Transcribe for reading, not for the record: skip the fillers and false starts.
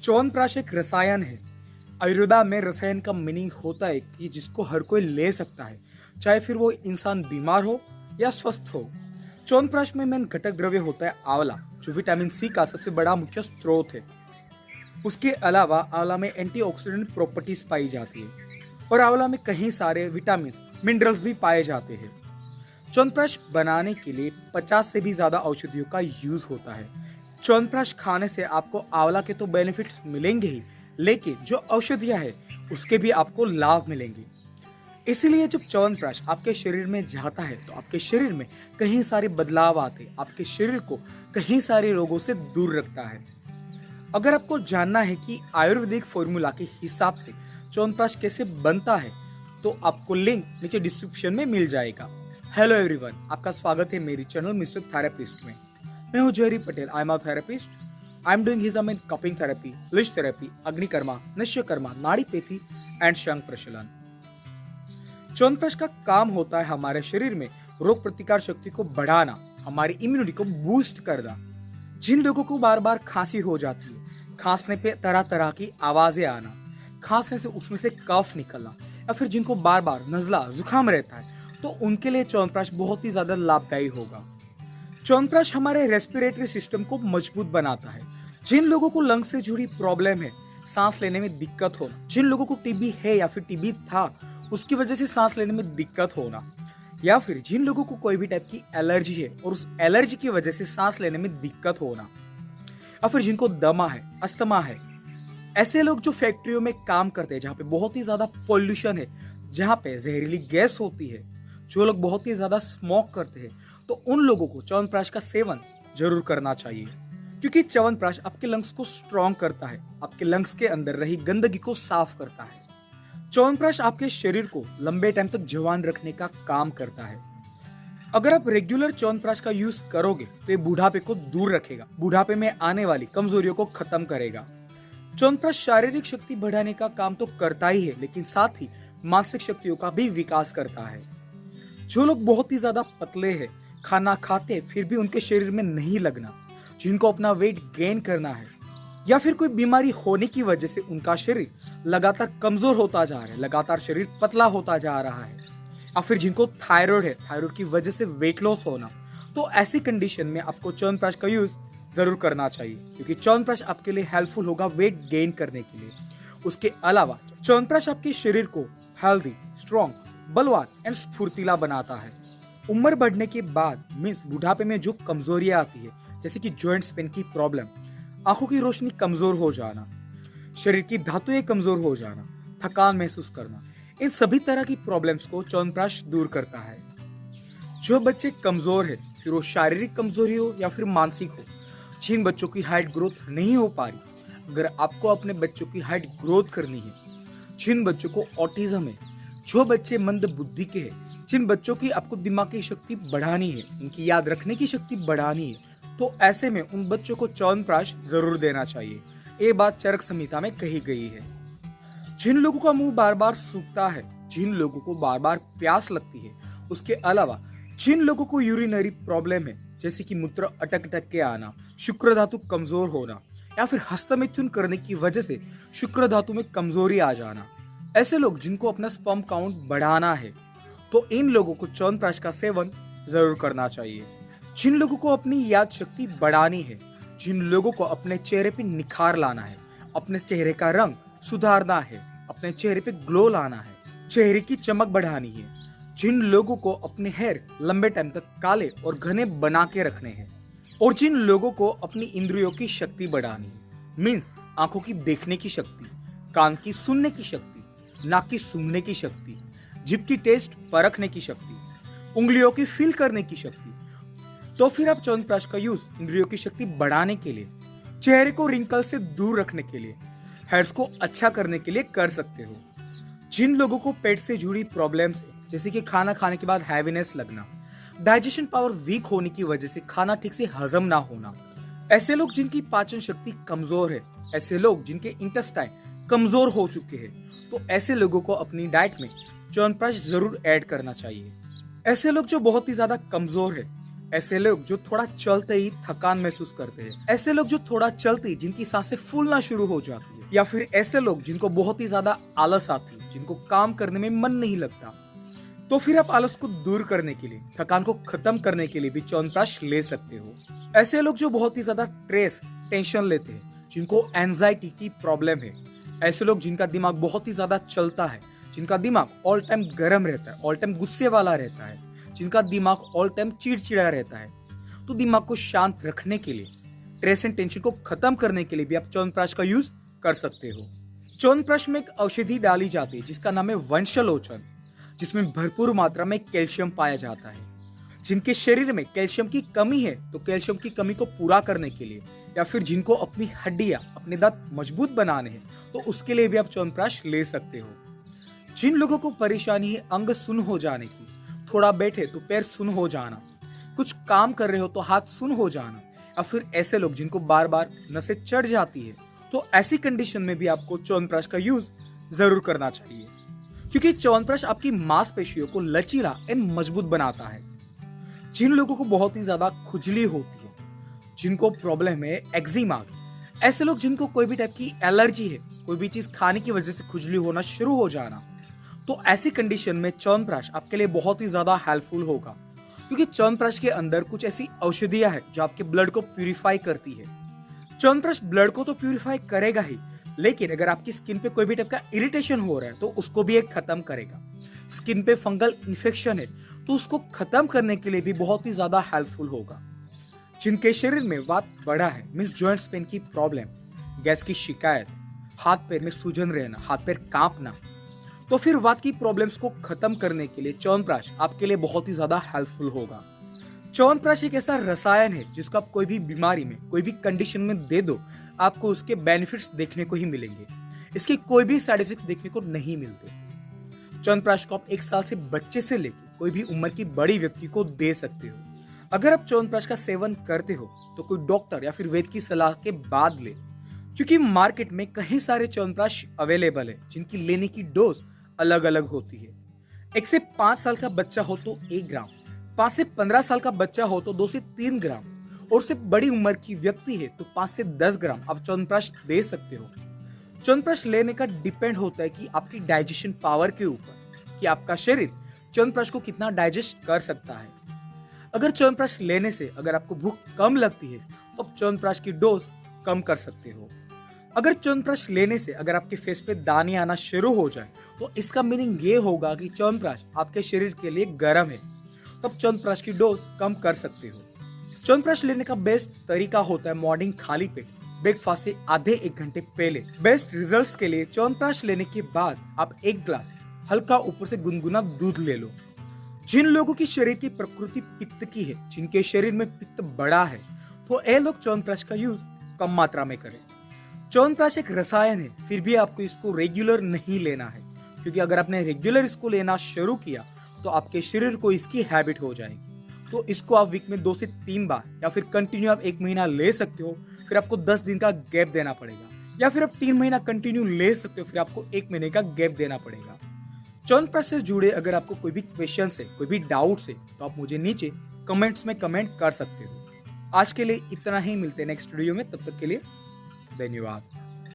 च्यवनप्राश एक रसायन है। आयुर्वेदा में रसायन का मीनिंग होता है कि जिसको हर कोई ले सकता है, चाहे फिर वो इंसान बीमार हो या स्वस्थ हो। च्यवनप्राश में मेन घटक द्रव्य होता है आंवला, जो विटामिन सी का सबसे बड़ा मुख्य स्रोत है। उसके अलावा आंवला में एंटीऑक्सीडेंट प्रॉपर्टीज पाई जाती है और आंवला में कई सारे विटामिन मिनरल्स भी पाए जाते हैं। च्यवनप्राश बनाने के लिए 50 से भी ज्यादा औषधियों का यूज होता है। च्यवनप्राश खाने से आपको आंवला के तो बेनिफिट मिलेंगे ही, लेकिन जो औषधियां है उसके भी आपको लाभ मिलेंगे। इसीलिए जब च्यवनप्राश आपके शरीर में जाता है तो आपके शरीर में कई सारे बदलाव आते हैं, आपके शरीर को कई सारे रोगों से दूर रखता है। अगर आपको जानना है कि आयुर्वेदिक फॉर्मूला के हिसाब से च्यवनप्राश कैसे बनता है, तो आपको लिंक नीचे डिस्क्रिप्शन में मिल जाएगा। हेलो एवरीवन, आपका स्वागत है मेरी चैनल मिस्टर थेरेपिस्ट में। मैं हूं Jayri Patel. I am a therapist. I am doing हिजाम in cupping therapy, leech therapy, अग्निकर्मा, निश्चयकर्मा, नाड़ी पेथी एंड शंख प्रचलन। च्यवनप्राश का काम होता है हमारे शरीर में रोग प्रतिकार शक्ति को बढ़ाना, हमारी इम्यूनिटी को बूस्ट करना। जिन लोगों को बार बार खांसी हो जाती है, खांसने पे तरह तरह की आवाजें आना, खांसने से उसमें से कफ निकलना, या फिर जिनको बार बार नजला जुकाम रहता है, तो उनके लिए च्यवनप्राश बहुत ही ज्यादा लाभदायी होगा। च्यवनप्राश हमारे रेस्पिरेटरी सिस्टम को मजबूत बनाता है। जिन लोगों को लंग से जुड़ी प्रॉब्लम है, सांस लेने में दिक्कत होना, जिन लोगों को टीबी है या फिर टीबी था उसकी वजह से सांस लेने में दिक्कत होना, या फिर जिन लोगों को कोई भी टाइप की एलर्जी है और उस एलर्जी की वजह से सांस लेने में दिक्कत होना, या फिर जिनको दमा है, अस्थमा है, ऐसे लोग जो फैक्ट्रियों में काम करते हैं जहाँ पे बहुत ही ज्यादा पॉल्यूशन है, जहाँ पे जहरीली गैस होती है, जो लोग बहुत ही ज्यादा स्मोक करते हैं, तो उन लोगों को च्यवनप्राश का सेवन जरूर करना चाहिए, क्योंकि च्यवनप्राश आपके लंग्स को स्ट्रॉन्ग करता है, आपके लंग्स के अंदर रही गंदगी को साफ करता है। च्यवनप्राश आपके शरीर को लंबे टाइम तक जवान रखने का काम करता है। अगर आप रेगुलर च्यवनप्राश का यूज करोगे तो ये बुढ़ापे को दूर रखेगा, बुढ़ापे में आने वाली कमजोरियों को खत्म करेगा। च्यवनप्राश शारीरिक शक्ति बढ़ाने का काम तो करता ही है, लेकिन साथ ही मानसिक शक्तियों का भी विकास करता है। जो लोग बहुत ही ज्यादा पतले हैं, खाना खाते फिर भी उनके शरीर में नहीं लगना, जिनको अपना वेट गेन करना है, या फिर कोई बीमारी होने की वजह से उनका शरीर लगातार कमजोर होता जा रहा है, लगातार शरीर पतला होता जा रहा है, या फिर जिनको थायराइड है, थायराइड की वजह से वेट लॉस होना, तो ऐसी कंडीशन में आपको च्यवनप्राश का यूज जरूर करना चाहिए, क्योंकि च्यवनप्राश आपके लिए हेल्पफुल होगा वेट गेन करने के लिए। उसके अलावा च्यवनप्राश आपके शरीर को हेल्दी, स्ट्रॉन्ग, बलवान एंड स्फूर्तिला बनाता है। उम्र बढ़ने के बाद मीन्स बुढ़ापे में जो कमजोरियां आती है, जैसे कि जॉइंट्स पेन की प्रॉब्लम, आंखों की रोशनी कमजोर हो जाना, शरीर की धातुएं कमजोर हो जाना, थकान महसूस करना, इन सभी तरह की प्रॉब्लम्स को च्यवनप्राश दूर करता है। जो बच्चे कमजोर है, फिर वो शारीरिक कमजोरी हो या फिर मानसिक हो, जिन बच्चों की हाइट ग्रोथ नहीं हो पा रही, अगर आपको अपने बच्चों की हाइट ग्रोथ करनी है, जिन बच्चों को ऑटिज्म है, जो बच्चे मंद बुद्धि के हैं, जिन बच्चों की आपको दिमाग की शक्ति बढ़ानी है, उनकी याद रखने की शक्ति बढ़ानी है, तो ऐसे में उन बच्चों को च्यवनप्राश जरूर देना चाहिए। ये बात चरक संहिता में कही गई है। जिन लोगों का मुंह बार बार सूखता है, जिन लोगों को बार बार प्यास लगती है, उसके अलावा जिन लोगों को यूरिनरी प्रॉब्लम है, जैसे कि मूत्र अटक अटक के आना, शुक्र धातु कमजोर होना, या फिर हस्तमैथुन करने की वजह से शुक्र धातु में कमजोरी आ जाना, ऐसे लोग जिनको अपना स्पर्म काउंट बढ़ाना है, तो इन लोगों को च्यवनप्राश का सेवन जरूर करना चाहिए। जिन लोगों को अपनी याद शक्ति बढ़ानी है, जिन लोगों को अपने चेहरे पे निखार लाना है, अपने चेहरे का रंग सुधारना है, अपने चेहरे पे ग्लो लाना है, चेहरे की चमक बढ़ानी है, जिन लोगों को अपने हेयर लंबे टाइम तक काले और घने बना के रखने हैं, और जिन लोगों को अपनी इंद्रियों की शक्ति बढ़ानी है, मीन्स आंखों की देखने की शक्ति, कान की सुनने की शक्ति, नाक की सूंघने की शक्ति, जिभ की टेस्ट परखने की शक्ति, उंगलियों की फील करने की शक्ति, तो फिर आप च्यवनप्राश का यूज इंद्रियों की शक्ति बढ़ाने के लिए, चेहरे को रिंकल से दूर रखने के लिए, हेयर्स को अच्छा करने के लिए कर सकते हो। जिन लोगों को पेट से जुड़ी प्रॉब्लम्स है, जैसे कि खाना खाने के बाद हैवीनेस लगना, डाइजेशन पावर वीक होने की वजह से खाना ठीक से हजम ना होना, ऐसे लोग जिनकी पाचन शक्ति कमजोर है, ऐसे लोग जिनके इंटेस्टाइन कमजोर हो चुके हैं, तो ऐसे लोगों को अपनी डाइट में च्यवनप्राश जरूर ऐड करना चाहिए। ऐसे लोग जो बहुत ही ज्यादा कमजोर है, ऐसे लोग जो थोड़ा चलते ही थकान महसूस करते हैं, ऐसे लोग जो थोड़ा चलते ही जिनकी सांसें फूलना शुरू हो जाती है, या फिर ऐसे लोग जिनको बहुत ही ज्यादा आलस आती है, जिनको काम करने में मन नहीं लगता, तो फिर आप आलस को दूर करने के लिए, थकान को खत्म करने के लिए भी च्यवनप्राश ले सकते हो। ऐसे लोग जो बहुत ही ज्यादा स्ट्रेस, टेंशन लेते हैं, जिनको एंजाइटी की प्रॉब्लम है, ऐसे लोग जिनका दिमाग बहुत ही ज्यादा चलता है, जिनका दिमाग ऑल टाइम गर्म रहता है, ऑल टाइम गुस्से वाला रहता है, जिनका दिमाग ऑल टाइम चिड़चिड़ा रहता है, तो दिमाग को शांत रखने के लिए, स्ट्रेस एंड टेंशन को खत्म करने के लिए भी आप च्यवनप्राश का यूज कर सकते हो। च्यवनप्राश में एक औषधि डाली जाती है जिसका नाम है वंशलोचन, जिसमें भरपूर मात्रा में कैल्शियम पाया जाता है। जिनके शरीर में कैल्शियम की कमी है, तो कैल्शियम की कमी को पूरा करने के लिए, या फिर जिनको अपनी हड्डियां, अपने दांत मजबूत बनाने हैं, तो उसके लिए भी आप च्यवनप्राश ले सकते हो। जिन लोगों को परेशानी है अंग सुन हो जाने की, थोड़ा बैठे तो पैर सुन हो जाना, कुछ काम कर रहे हो तो हाथ सुन हो जाना, या फिर ऐसे लोग जिनको बार बार नसें चढ़ जाती है, तो ऐसी कंडीशन में भी आपको च्यवनप्राश का यूज जरूर करना चाहिए, क्योंकि च्यवनप्राश आपकी मांसपेशियों को लचीला एंड मजबूत बनाता है। जिन लोगों को बहुत ही ज्यादा खुजली होती है, जिनको प्रॉब्लम है एक्जिमा, ऐसे लोग जिनको कोई भी टाइप की एलर्जी है, कोई भी चीज खाने की वजह से खुजली होना शुरू हो जाना, तो ऐसी कंडीशन में च्यवनप्राश आपके लिए बहुत ही ज्यादा हेल्पफुल होगा, क्योंकि च्यवनप्राश के अंदर कुछ ऐसी औषधियां हैं जो आपके ब्लड को प्यूरिफाई करती है। च्यवनप्राश ब्लड को तो प्यूरिफाई करेगा ही, लेकिन अगर आपकी स्किन पे कोई भी टाइप का इरिटेशन हो रहा है तो उसको भी एक खत्म करेगा। स्किन पे फंगल इन्फेक्शन है तो उसको खत्म करने के लिए भी बहुत ही ज्यादा हेल्पफुल होगा। जिनके शरीर में वात बढ़ा है, मीन्स जॉइंट्स पेन की प्रॉब्लम, गैस की शिकायत, हाथ पैर में सूजन रहना, हाथ पैर कांपना, तो फिर वात की प्रॉब्लम्स को खत्म करने के लिए च्यवनप्राश आपके लिए बहुत ही ज्यादा हेल्पफुल होगा। च्यवनप्राश एक ऐसा रसायन है जिसको आप कोई भी बीमारी में, कोई भी कंडीशन में दे दो, आपको उसके बेनिफिट्स देखने को ही मिलेंगे। इसके कोई भी साइड इफेक्ट्स देखने को नहीं मिलते। च्यवनप्राश को आप 1 साल से बच्चे से लेकर कोई भी उम्र की बड़ी व्यक्ति को दे सकते हो। अगर आप च्यवनप्राश का सेवन करते हो तो कोई डॉक्टर या फिर वैद्य की सलाह के बाद ले, क्योंकि मार्केट में कई सारे च्यवनप्राश अवेलेबल है जिनकी लेने की डोज अलग अलग होती है। 1 से 5 साल का बच्चा हो तो 1 ग्राम, 5 से 15 साल का बच्चा हो तो 2 से 3 ग्राम, और से बड़ी उम्र की व्यक्ति है तो 5 से 10 ग्राम आप च्यवनप्राश दे सकते हो। च्यवनप्राश लेने का डिपेंड होता है कि आपकी डाइजेशन पावर के ऊपर, कि आपका शरीर च्यवनप्राश को कितना डाइजेस्ट कर सकता है। अगर च्यवनप्राश लेने से अगर आपको भूख कम लगती है तो आप च्यवनप्राश की डोज कम कर सकते हो। अगर च्यवनप्राश लेने से अगर आपके फेस पे दाने आना शुरू हो जाए तो इसका मीनिंग ये होगा कि च्यवनप्राश आपके शरीर के लिए गर्म है, तो आप च्यवनप्राश की डोज कम कर सकते हो। च्यवनप्राश लेने का बेस्ट तरीका होता है मॉर्निंग खाली पेट, ब्रेकफास्ट से आधे 1 घंटे पहले। बेस्ट रिजल्ट्स के लिए च्यवनप्राश लेने के बाद आप 1 ग्लास हल्का ऊपर से गुनगुना दूध ले लो। जिन लोगों की शरीर की प्रकृति पित्त की है, जिनके शरीर में पित्त बड़ा है, तो ये लोग च्यवनप्राश का यूज कम मात्रा में करें। च्यवनप्राश एक रसायन है, फिर भी आपको इसको रेगुलर नहीं लेना है, क्योंकि अगर आपने रेगुलर इसको लेना शुरू किया तो आपके शरीर को इसकी हैबिट हो जाएगी। तो इसको आप वीक में 2 से 3 बार या फिर कंटिन्यू आप 1 महीना ले सकते हो, फिर आपको 10 दिन का गैप देना पड़ेगा, या फिर आप 3 महीना कंटिन्यू ले सकते हो, फिर आपको 1 महीने का गैप देना पड़ेगा। च्यवनप्राश से जुड़े अगर आपको कोई भी क्वेश्चन है, कोई भी डाउट है, तो आप मुझे नीचे कमेंट्स में कमेंट कर सकते हो। आज के लिए इतना ही, मिलते हैं नेक्स्ट वीडियो में, तब तक के लिए धन्यवाद।